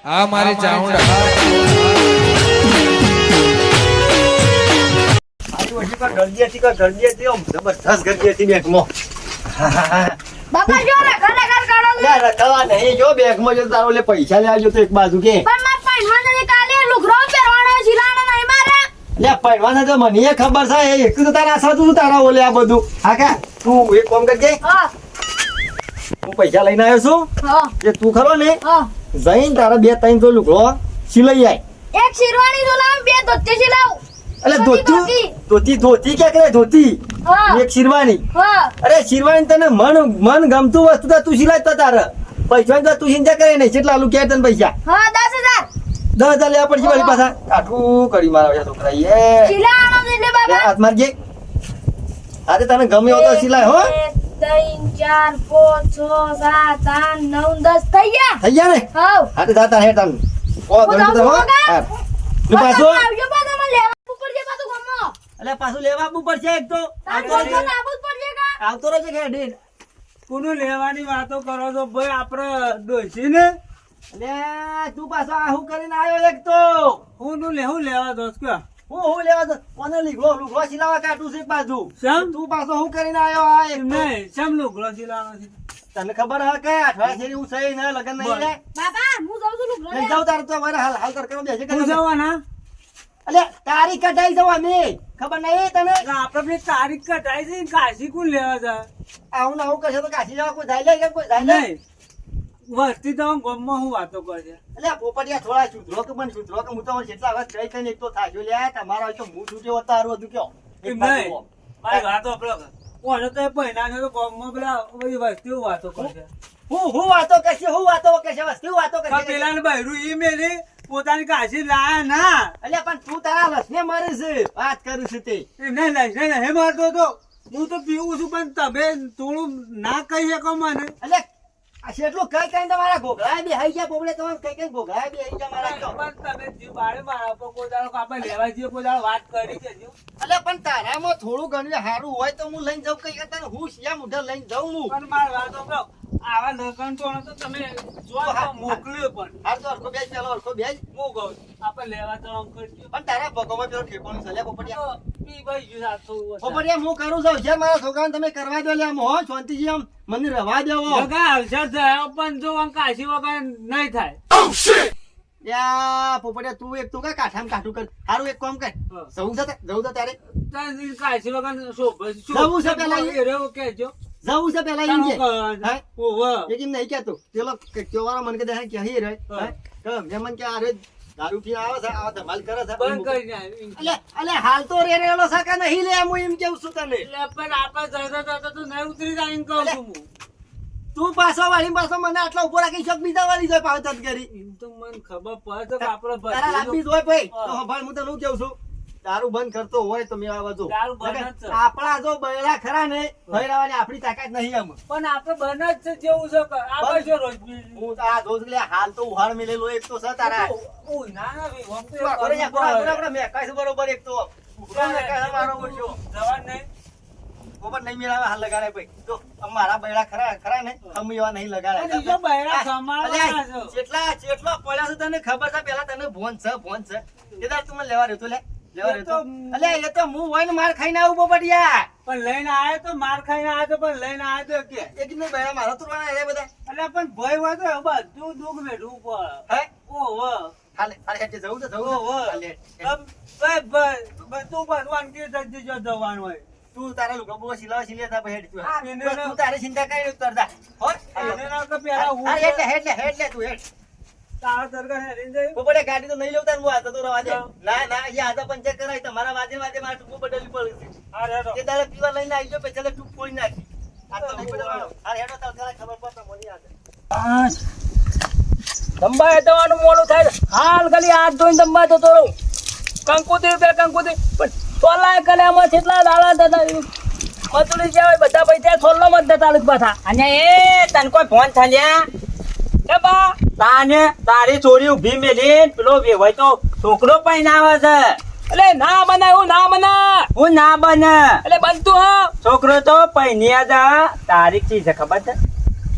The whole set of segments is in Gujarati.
આ મારી ચાઉંડા ગરદી હતી આમ જબરદસ્ત ગરદી હતી બેંકમાં. બાપા જો ને ઘરે ઘર કાઢો લે. યાર રખવા નહીં જો બેંકમાં જો તારો લે પૈસા લેવા જો તો એક બાજુ કે પણ માર પૈસા ને કાલે લુગરો પહેરવાનો શિલાડો નહીં મારે. લે પડવાના તો મને ખબર છે એ એક તો તારા આશા તું તારા ઓલે આ બધું હા કા તું એક કામ કરજે હા હું પૈસા લઈને આવ્યો છું હા જે તું ખરો ને હા જઈને તારા 2-3 તો લુગડો સિલાઈ આય. એક શિરવાણી તો લાવ બે ધોતી સિલાવ. એટલે ધોતી ક્યાં કરે ધોતી હા એક શિરવાની. હા અરે શિરવાની તને મન ગમતું વસ્તુ તો તું સિલાઈ તો તારે પૈસા તો તું ચિંતા કરે નહીં કેટલા આલુ કે તને પૈસા હા 10,000 10,000 લેવા પડશે વળી પાછા કાઠું કરી મારા છોકરા એ શિલાવાનો એટલે બાબા હાથ મારજે. અરે તને ગમે એવો તો સિલાય હો 3 4 5 6 7 8 9 10 થઈ ગયા. થઈ ગયા ને હાવ હા તો જાતા હે તને કો ગણતું તો હો હા તું પાછો આવજો પાછો મને લેવા ઉપર જે પાછું ગમો. એટલે પાછું લેવા આપવું પડશે એક તો તાર બોલતો આબુ જ પડજે કા. આવતો રહેજે કે હેડી કોનું લેવાની વાતો કરો છો ભાઈ આપણે ડોસી ને એટલે તું પાછો આ હું કરીને આવ્યો એક તો હું લેવા દોસ્ત કે હું લેવા તો કોને લુગડો સિલાવા કાઢું છે એક બાજુ શેમ તું પાછો હું કરીને આવ્યો આ એક તો? નહીં શેમ લુગડો સિલાવાનો છે તને ખબર હે કે અઠવાડિયા છેડી હું સહી ને લગન નહીં લે બાબા હું જાઉં છું લુગડો લઈ જાવ તાર તો મારે હાલ કર બેસે હું કે જવાના અલે તારી કઢાઈ જવા મે ખબર નહીં તને આપણે પેલી તારીખ કટાઈ છે કાશી કોણ લેવા જાય આવું ને આવું કરશે તો કાશી જવા કોઈ જાય લે કે કોઈ જાય લે નહીં વસ્તી તો ગમમાં હું વાતો કરશે અલે પોપટિયા થોડા સુધરો કે પણ સુધરો કે હું તો જેટલા વાત કઈ કઈ એક તો થાજો લે તમારો તો હું છૂટ્યો તારું હતું કયો એમ નહીં મારી વાતો આપણે કોને તો પહેલા તો ગમમાં પેલા બધી વસ્તીઓ વાતો કરશે હું વાતો કરશે વસ્તુ વાતો પણ કરશે પેલા ને બહેરું ઈ મેલી પોતાની કાશી લાયા ના અલે પણ તું તારા લસને મારે છે વાત કરું છું તે એમ નહીં હે મારતો તો હું તો પીવું છું પણ તમે થોડું ના કહી શકો મને અલે આ શેટલું કઈ કઈ તમારા ઘોઘરા બી હાઈ ગયા પોપડે તમારે કઈ કઈ ઘોઘરા બી હાઈ ગયા મારા કયો પણ તમે જીવ બાળે મારા પર કોઈ દાડો આપણે લેવા જઈએ કોઈ દાડો વાત કરી છે જીવ. અલે પણ તારામાં થોડું ઘણું સારું હોય તો હું લઈને જાઉં કઈ કરતા હું શિયા મુઢા લઈને જાઉં હું પણ મારી વાતો કહો આવા લગન તો તમે જો તો મોકલ્યો પણ હાર તો અરખો બેજ પેલો અરખો બેજ હું કહું આપણે લેવા જવા કરજો પણ તારા ભગોમાં પેલો ઠેકોણ છે લે પોપડિયા પી ભાઈ ગયું સાચું પોપડિયા હું કરું છું જે મારા છોકરાને તમે કરવા દો લે આમ હો શાંતિજી આમ મને રવા દેવો જગા આવશે થયો પણ જો આમ કાશી વગર નહીં થાય યા પોપડિયા તું એક તું કા કાઠામ કાઠું કર હારું એક કામ કર જવું છે તારે તારી કાશી વગર શોભ જવું છે પેલા એ? રેવો કેજો જવું છે પેલા એમ કે હે ઓહો એક એમ નહીં કેતો પેલો કેવાળો મને કે કે હી રે હે મેં મન કે અરે દારૂ પીને આવે છે આ ધમાલ કરે છે બંધ કરી જાય અલે હાલ તો રેલો છે કે નહીં લે હું એમ કેવું છું તને એટલે પણ આપણે જતા તો નહીં ઉતરી જાય એમ કહું છું હું તું પાછો વાળી પાછો મને આટલા ઉપર રાખી શક બીજા વાળી જાય પાવતત કરી એમ તો મને ખબર પડે કે આપણે તારા લાંબી જ હોય ભાઈ તો ભાઈ હું તને હું કેવું છું દારૂ બંધ કરતો હોય તો મેં આવા જો દારૂ બંધ જ છે. આપણા જો બૈરા ખરા ને ભૈરાવાની આપણી તાકાત નહીં આમ પણ આપણે બને જ છે જેવું છે આપણે જો રોજ હું આ જોજ લે હાલ તો ઉહાડ મેલેલો એક તો છે તારા ના ના ભઈ, વખતે બરાબર છે, બરાબર મેં કાઈ બરોબર એક તો મેં કાઈ મારો બોલ્યો જવાન નહીં ગોબર નહીં મેળાવે હાલ લગાડે ભાઈ જો અમારા બૈરા ખરા ને અમે એવા નહીં પણ ઈ લગાડે જો બૈરા સંભાળવાના અલ્યા, છે. જેટલા પડ્યા છે તને ખબર છે પેલા તને ભોન છે એ તાર તું મને લેવા રહ્યો તો લે લેવા રહ્યો તો અલ્યા એ તો હું હોય ને માર ખાઈને આવું પોપડિયા પણ લઈને આવ્યો તો માર ખાઈને આવ્યો તો પણ લઈને આવ્યો તો કે એક ને બૈરા મારો તો રે બધા એટલે પણ ભય હોય તો બધું દુઃખ વેઠવું પડે હે ઓહો હાલે હેઠે જવું તો જવું ઓહો હાલે બધું ભગવાન કે જજો જવાનું હોય તું તારા લુગડા બુગડા સિલાવા તા પછી હેઠ હા, તું તારે ચિંતા કઈ નહીં ઉતરતા હો એને ના કે પેલા હું હેઠ તું હેઠ તારા દરગાહ હેરીને જઈ પોપડિયા ગાડી તો નહીં લેવતા હું આતો તો રવા દે ના એ આધા પંચર કરાય તમારા વાજે મારે ટૂંકો બદલવી પડે હા રેડો છે એ તારે પીવા લઈને આવી જાવ પછી ટૂંક ફોડી નાખી આ તો નહીં બદલવાનો આ હેડો તાર ખબર પડતો મને યાદ દંબાએ જવાનું મોડું થાય હાલ ખાલી હાથ ધોઈને દંબા જતો રહું કંકુતી પણ ટોલા કલ્યામાં કેટલા દાડા થતા મજૂરી જ્યાં હોય બધા પૈસા છોલ્લો મત જતા પાછા અને એ તને કોઈ ફોન થાલ્યા કે બા તાને તારી ચોરી ઉભી મેલી પેલો વેવાય તો છોકરો પણ આવે છે એટલે ના બના એવું ના બના હું ના બને એટલે બનતું હા છોકરો તો પૈનિયા જા તારીખ ચી છે ખબર છે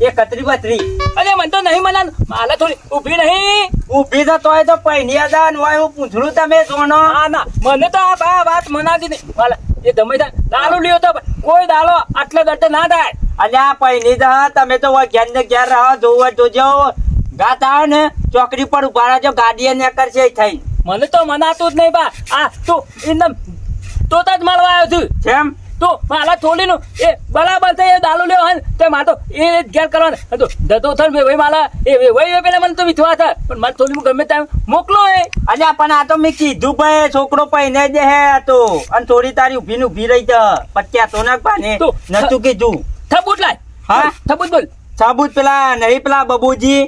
એ કતરી બતરી અરે મને તો નહીં મનાન માલા થોડી ઊભી નહીં. ઊભી તો તોય તો પૈની અદાન હોય હું પૂછડું તમે જોનો ના ના મને તો આ વાત મનાતી નહીં માલા. એ ગમે ત્યાં દારૂ લ્યો તો કોઈ દાડો આટલે દટ્ટે ના થાય. અલ્યા પૈની તો તમે તો ઘેર ને ઘેર રહો જોવો જોજો ગાત આવે ને ચોકડી પર ઉભા રહેજો ગાડી ને કરશે થઈ મને તો મનાતું જ નહીં બા. આ તું એકદમ તોતા જ મળવા આવ્યો છું. જેમ તું માલા થોડીનું એ બરાબર થઈ દારૂ લ્યો હોય ને તો મારે તો એ ઘેર કરવાનું તો ધતો થર ભાઈ માલા એ ભાઈ પેલા મને તો વિશ્વાસ થાય પણ મારે થોડી ગમે ત્યાં મોકલો એ. અલ્યા પણ આ તો મેં કીધું ભાઈ છોકરો પૈને દે હે તો અને થોડી તારી ઊભી ને ઊભી રહી છે પત્યા તો ના પાને તું નતું કીધું થબૂટ લાય. હા? થબૂટ બોલ. સાબુત પેલા નહીં પેલા બબુજી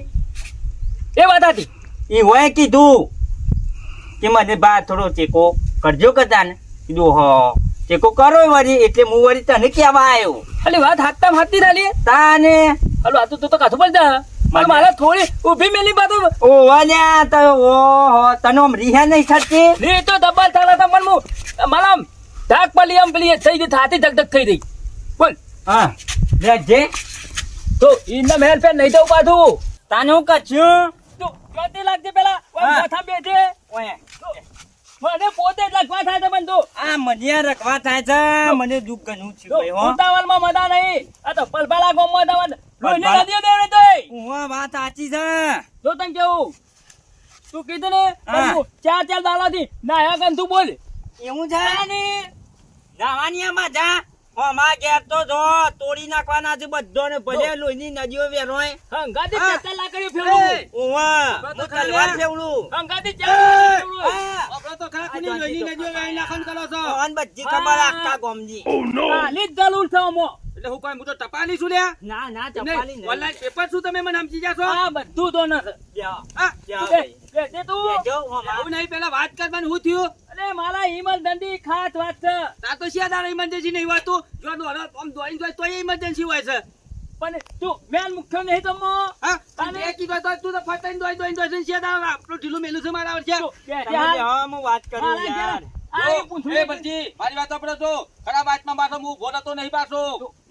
એ વાત હતી. એ હોય કીધું કે મને બા થોડો ચેકો કરજો કતા ને કીધું હ ચેકો કરો વળી એટલે હું વળી તને કહેવા આવ્યો અલી વાત હાથતા હાથતી ચાલી. તાને હલો આ તો કાઠું પડ જા પણ મારે થોડી ઊભી મેલી પાતું ઓ વાલ્યા તો ઓહો તને આમ રીહા નહીં થતી ને તો દબાલ થાલા તા પણ હું મારા ધાક પલી આમ પેલી થઈ ગઈ થાતી ધક ધક થઈ ગઈ બોલ. હા રેજે તો ઇન્ના મહેલ પે નહીં દઉં પાછું તાને હું કચ્યું તું જોતી લાગજે પેલા હા. માથા બેઠે મને પોતે જ લખવા થાય છે મને તો આ મને રખવા થાય છે મને દુઃખ ઘણું છે ભાઈ હો ઉતાવળમાં મજા નહીં આ તો પલપાલા ગામમાં દવા લોહીની પલપાલા. નદીઓ દેવડે તોય ઉવા વાત સાચી છે જો તને કેવું તું કીધું ને હા. તું ચાર દાડાથી નાયા કન તું બોલ એવું છે જવાની મજા અમાર ઘેર તો જો તોડી નાખવાના છે બધો ને ભલે લોહીની નદીઓ વેરોય હંગાથી હા. ચેતન લાકડીઓ ફેરવું ઉવા તો હું ખાલી તલવાર આ. ફેવડું હંગાથી ચેતન ફેરવું આપણે તો ખરા કોની લોહીની નદીઓ ગાઈ નાખન કરો છો અન બધી ખબર આખા ગામની ખાલી જ દલુલ છે અમો એટલે હું કોઈ હું તો ટપાલી છું લ્યા ના ના નહીં, ઓનલાઈન પેપર શું તમે મને સમજી જાશો આ બધું તો ન હા? તે તું આવું નહીં પેલા વાત કરવાનું હું થયું અરે મારા હિમલ દંડી ખાસ વાત છે તા તો શિયાદાર ઇમરજન્સી નહીં હોતું જો આમ દોડીને જાય તોય ઇમરજન્સી હોય છે પણ તું મેન મુખ્ય નહીં તો મો હા તાને- તું તું તો ફટાઈને દોડીને શિયાદાર આપણું ઢીલું મેલું છે મારા વર્ષે હા હું વાત કરું યાર મારી વાત આપણે તો ખરાબ વાતમાં પાછો હું ઉભો નતો નહીં પાછો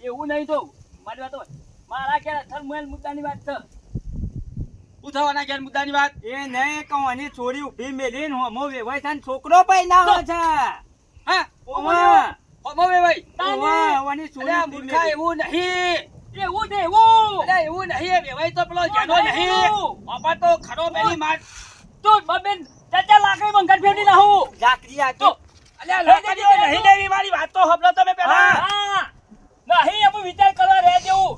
એવું નહીં તો મારી વાત હોય. મારા કે થર્મલ મુદ્દાની વાત છે ઉઠાવાના ઘેર મુદ્દાની વાત એ નહીં કહું અને છોડી ઊભી મેલીને હોમો વેવાય થાય ને છોકરો પૈનાવો છે હા ઓવા હોમો વે ભાઈ ઓવા ઓવાની છોડી અલ્યા ઊભી મૂર્ખા મેલી. એવું નહીં એવું ને એવું અલ્યા એવું નહીં વેવાય તો પેલો જેનો નહીં બાપા તો ખરો પેલી માર તો બબેન ચાચા લાકડી બંગર ફેરવી નાખું લાકડી આ તો અલ્યા લાકડીઓ નહીં લેવી મારી વાત તો હબળો તમે પેલા હા નહીં અમે વિચાર કરવા રહે જેવું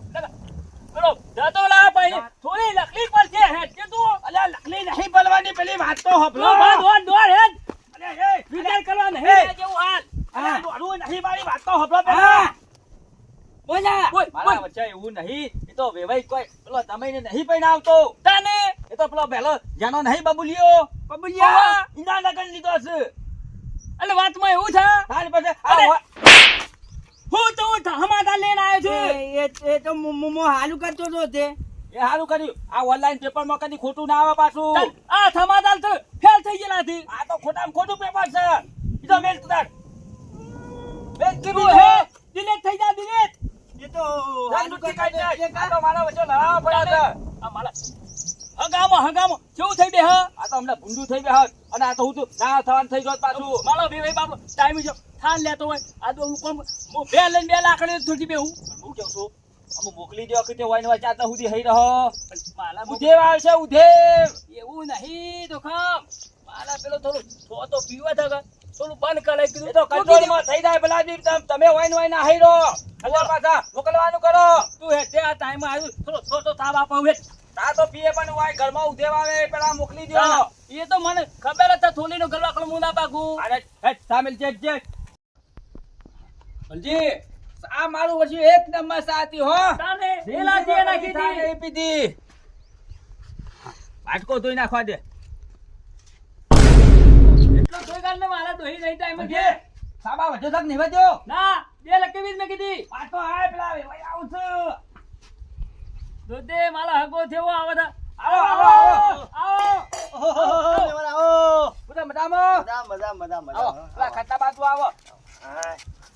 પેલો જતો લા ભાઈ થોડી લકડી પર છે હેડ કે તું અલ્યા લકલી નહીં બોલવાની પેલી વાત તો હબળો દોડ દોડ દોડ હેડ અલ્યા એ વિચાર કરવા નહીં એ. રહે જેવું હાલ અલ્યા દોડવું નહીં મારી વાત તો હબળો પેલા હા બોલા બોલ મારા બોલ વચ્ચે એવું નહીં એ તો વેવાઈ કોઈ પેલો તમે નહીં પૈણા આવતો તાને એ તો પેલો પહેલો જેનો નહીં બબુલિયો બબુલિયા. ઈના લગન લીધો છે એટલે વાતમાં એવું છે તારી પાસે અરે. આ હું તો હમાદા લઈને આવ્યો છું એ તો મો હાલું કરતો હતો તે એ સારું કર્યું આ ઓનલાઈન પેપરમાં કદી ખોટું ના આવે પાછું ચાલ, આ સમાધાન તો ફેલ થઈ ગયેલા હતી આ તો ખોટામાં ખોટું પેપર છે ઈ તો મેલ તુદાર મેલ તું હે ડિલીટ થઈ જા ડિલીટ એ તો હાલું કાઢી નાખ. આ તો મારા વચ્ચે લડાવા પડ્યા છે આ મારા હગામો કેવું થઈ બે હ આ તો હમણાં ભૂંડું થઈ ગયા અને આ તો હું તો ના થવાનું થઈ ગયો પાછું મારો ભાઈ બાપો ટાઈમ જો થાન લેતો હોય આ તો હું કોમ હું બે લઈને બે લાકડી થોડી બે હું હું કેવું છું અમે મોકલી દે વખતે હોય ને હોય ચાતા સુધી હઈ રહો મારા ઉધેવ આવશે ઉધેવ એવું નહીં તો ખમ મારા પેલો થોડું તો પીવા થા થોડું બંધ કરાય કીધું એ તો કંટ્રોલમાં થઈ જાય પેલા બી તમે હોય ને હોય ના હઈ રહો અલ્યા પાછા મોકલવાનું કરો તું હે તે આ ટાઈમ આવ્યું થોડો તાપ આપાવ હે તા તો પીએ પણ હોય ઘરમાં ઉધેવ આવે પેલા મોકલી દો એ તો મને ખબર હતા થોડીનો ગલવાકડો મું ના પાકું અરે હેટ સામેલ ચેક ચેક બલજી આ મારું વચ્ચે એક નંબર સાથી હો તાને રેલા જે નાખી દી નહીં પીધી વાટકો ધોઈ નાખવા દે એટલો કોઈ ગાલ ને મારા દોહી નહીં ટાઈમ બલજી, છે સાબા વધ્યો તક નહીં વધ્યો ના 2 લખી વીસ મેં કીધી પાછો આય પેલા ભાઈ આવું છું દોદે મારા હગો થયો આવો તા આવો આવો આવો બધા મજામાં મજા મજા મજા આવો પેલા ખાતા બાજુ આવો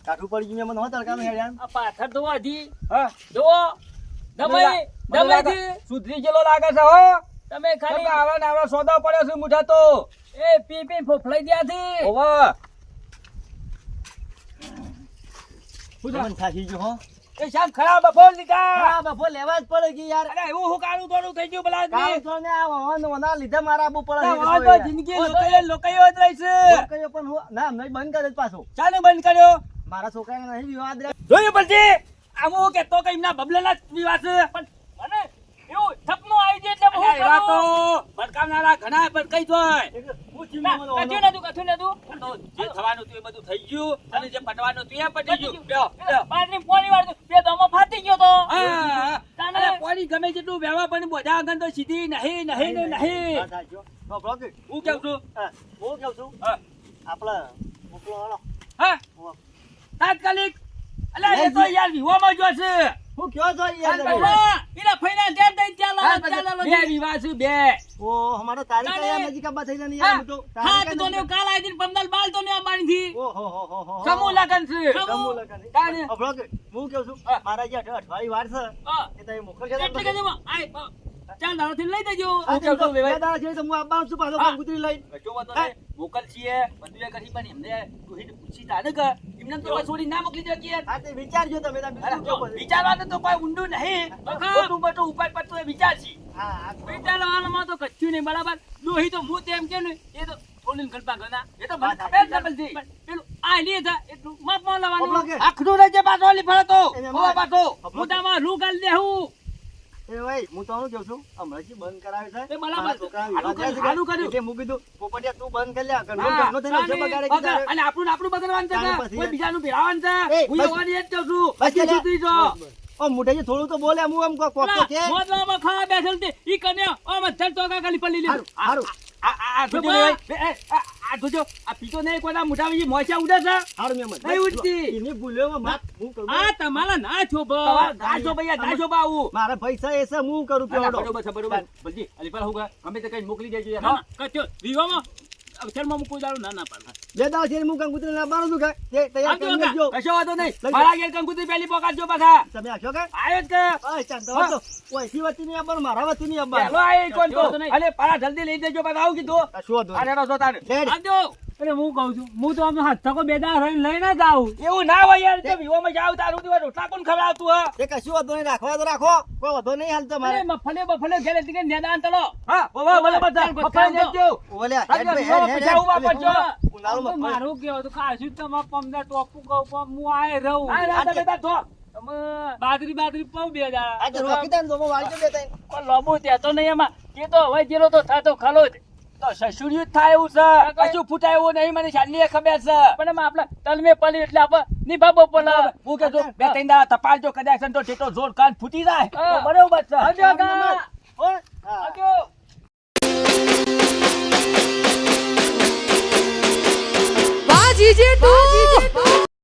કાઠું પડી ગયું મને હો તડકાનું હેડ્યા આ પાથર ધોવા દી હા ધો દબાઈ મને લાગે દબાઈથી. સુધરી ગયેલો લાગે છે હો તમે ખાલી ખાલી આવા નાવડા સોદા પડ્યો છે મુઠા તો એ પી પી ફોફલાઈ દ્યાથી. ઓવા મન થાકી ગયો હો એ શામ ખરાબ બફોર દીકા હા બફો લેવા જ પડે કે યાર અરે એવું હું કાળું થોડું થઈ ગયું પેલા કામ તો ને આ વાહન લીધે મારા આબુ પડે છે. વાહ તો જિંદગી લોકાયો જ રહી છે કયો પણ હું ના નહીં બંધ કરે જ પાછો ચાલે બંધ કર્યો મારા છોકરાને નહીં વિવાદ રે જોયું પછી આમ હું કેતો કે એમના બબલાના વિવાહ છે પણ મને એવું થપનું આવી જાય એટલે હું એવા તો ભડકાવનારા ઘણા પણ કઈ જોય કથું નતું. તો જે થવાનું હતું એ બધું થઈ ગયું અને જે પટવાનું હતું એ પટી ગયું લ્યો, લ્યો. પાટલી પોણી વાળતું બે દમો ફાટી ગયો તો. હા, તાને- અરે પોણી ગમે જેટલું વ્યવહાર પણ બધા આગળ તો સીધી નહીં નહીં ને નહીં હા, થાક્યો. તો બ્લોક. હું કેવું છું હા, હું કેવું છું હા, આપણે મોકલો હાલો. હા તાત્કાલિક અલે એ તો યાર વિવાહમાં જો છે હું કયો છો યાર તમે? હા, એના ફઈના ધ્યાન દઈ ચાલો હા, ચાલો બે વિવાહ છે બે ઓ અમારો તારીખ તારે- કયા નજીક આબા થઈ જાય ને યાર હું તો હા તારીખ તો ને કાલ આઈ દિન પંદર બાલ તો ને બાણી થી. ઓ હો હો હો હો સમૂહ લગન છે સમૂહ લગન. તાને. ઓ બ્લોક. હું કેવું છું હા. મારા જે અઠવાડિયે વાર છે હા. એ તમે મોકલજો ને એટલે કે જેમાં આય ચાલ દાડાથી લઈ દેજો. હા, હું કેવું છું, બે વેવાઈ? દાડા છે તો હું આવવાનો છું પાછો હા. કંકુતરી લઈને. કશો વાંધો નહીં. મોકલ છીએ બધું એ કરી પણ એમને ડોહીને પૂછી તાને કે એમને તો છોડી ના મોકલી દે કે હા, તે વિચારજો તમે તાર બીજું જો, જો પછી. વિચારવાનું તો કોઈ ઊંડું નહીં બખા. ખોટું બટું ઉપાય પડતું એ વિચાર છે હા, હા. વિચારવામાં તો કચ્યું નહીં બરાબર. દોહી તો હું તેમ કે ને એ તો થોડીને ગણપા ગણા. એ તો મને વાત ખબર જ સાચી. નથી. પણ પેલું આ લે થા એટલું માપમાં ઓ બ્લોક. લાવવાનું. આખડું રહેજે પાછો ઓલી ફરે તો એને ઓવા પાછો મોટામાં રૂ ગાલી દેવું. એ ભાઈ હું તો શું કહું છું હમણાંથી બંધ કરાવે છે એ બરાબર. મારા છોકરાને હાલું વિવાહ કર્યું, હાલું કર્યું. એટલે હું કીધું પોપટિયા તું બંધ કરી લે ઘરનો હા, ઘરનો થઈને તાને- બગાડે કે તારે. અને આપણું ને આપણું બગડવાનું છે તાને કે પછી કોઈ બીજાનું ભેળાવાનું છે એ, હું બસ. એવાની જ કહું છું બસ પછી ચાલ્યા. સુધરી જો ઓ મોઢેથી થોડું તો બોલે હું એમ કોક તો કે મોદલામાં ખાવા બેસેલ તે ઈ કન્યા ઓ મચ્છર ચોકા ખાલી પલ્લી લીધું. હારું આ જોજો બાબા. આ જોજો આ પીતો નહીં કોઈના મોઢામાં મોચા ઉડે છે હારું મેમન નહીં ઉડતી. એની ભૂલ્યો માફ હું કરું આ તમારા ના છો તમારે દાજો ભૈયા દાજો બાવું મારા પૈસા એ છે હું કરું ના, પેવડો બરોબર છે બરોબર બલજી અલીપા હું ગમે તે કઈ મોકલી દેજો યાર ના કચ્યો વિવામાં અક્ષરમાં હું કોઈ દાડો ના ના પાડું. બે દાવ છે હું કંકુતરી લાવવાનું છું કે તે તૈયાર આવજો કરી કાકા. દેજો કશો વાંધો નહીં લઈ મારા ઘેર કંકુતરી પહેલી પોકાડજો પાછા તમે આશો કે આયો જ કે ઓય ચાંદ તો ઓય સી વતી ની આપણ મારા વતી ની પહેલો આપણ આયો કોણ તો વાંધો નહીં. અલે પારા જલ્દી લઈ દેજો પાછા આવું કીધું શું હતું આને રસો તાને લેડ આવજો. અરે હું કહું છું હું તો આમ હાથ થકો બે દાડા રહીને લઈને જ આવું. એવું ના હોય યાર તે વિવોમાં જાવ તારું તું રોટલા કોણ ખવડાવતું હા તે કશું વધુ નહીં રાખવા તો રાખો કોઈ વધુ નહીં હાલતો મારે અરે મફલે બફલે ઘેરે થી નેદાન તલો. હા બાબા બરાબર છે ચાલ, કોઈ પપ્પા કામ તો. દેજો ઓલે સાચો વિવોમાં પૈસા ઉભા પડજો ઉનાળો આમ તો મારું કેવું હતું કાશું તમારા પમદાર ટોપું કહું પણ હું આય રહું. આ રાતે બેટા જો તમે બાદરી પાઉં બે દાડા. આ તો રોકી દે ને તો વાળી દે તઈ પણ લોબો ત્યાં તો નહીં એમાં એ તો હવે જેલો તો થાતો ખલો જ. તો સસુરિયું જ થાય એવું છે કશું ફૂટાય એવું નહીં મને શાનની ખબર છે પણ એમાં આપણા તલમે પલી એટલે આપણે નિભાવો પડે. હું કે જો બે ત્રણ દાડા તપાલજો કદાચ તો ટેટો જોર કાન ફૂટી જાય તો હા. બરોબર છે આવજો કાકા. ઓય હા આવજો.